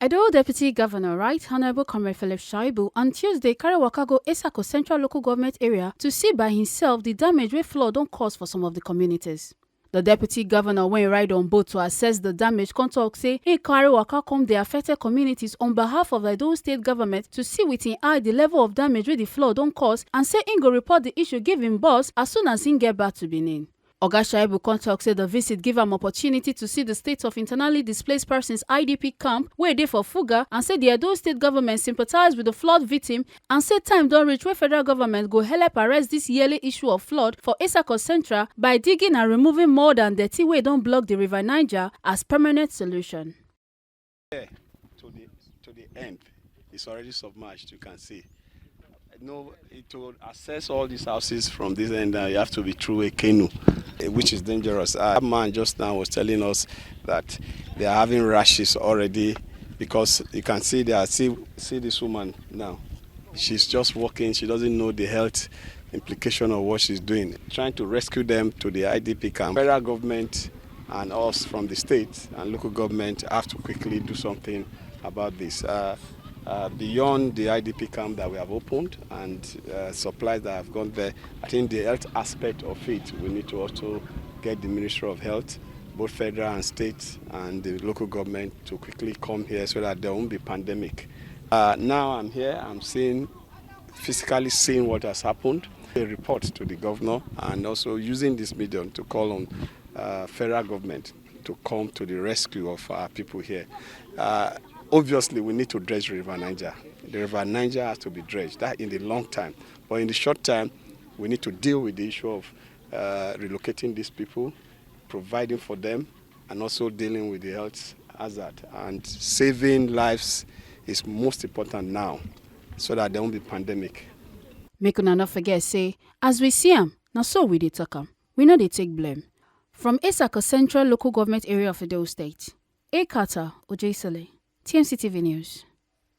Edo Deputy Governor, Right Honorable Comrade Philip Shaibu, on Tuesday carry waka go Esako Central Local Government area to see by himself the damage wey flood don cause for some of the communities. The Deputy Governor went ride on boat to assess the damage, come talk say he carry waka come the affected communities on behalf of the Edo State Government to see with him eye the level of damage wey the flood don cause and say he go report the issue give him boss as soon as he get back to Benin. Oga Shaibu talk say the visit give am opportunity to see the state of internally displaced persons IDP camp wey dey for Fuga and say the Edo State Government sympathize with the flood victim and say time don reach where federal government go help arrest this yearly issue of flood for Esako Central by digging and removing more than dirty wey don block the River Niger as permanent solution. To the end, it's already submerged, you can see. No, to access all these houses from this end, you have to be through a canoe, which is dangerous. That man just now was telling us that they are having rashes already because you can see there. See this woman now. She's just walking. She doesn't know the health implication of what she's doing. Trying to rescue them to the IDP camp. Federal government and us from the state and local government have to quickly do something about this. Beyond the IDP camp that we have opened and supplies that have gone there, I think the health aspect of it, we need to also get the Ministry of Health, both federal and state, and the local government to quickly come here so that there won't be pandemic. Now I'm here, I'm physically seeing what has happened, a report to the governor, and also using this medium to call on federal government to come to the rescue of our people here. Obviously, we need to dredge the River Niger. The River Niger has to be dredged, that in the long time. But in the short time, we need to deal with the issue of relocating these people, providing for them, and also dealing with the health hazard. And saving lives is most important now, so that there won't be pandemic. Make una not forget, say, as we see am, now so we dey talk am. We know they take blame. From Esako Central Local Government Area of Edo State, Ekata Ojesele, TMC TV News.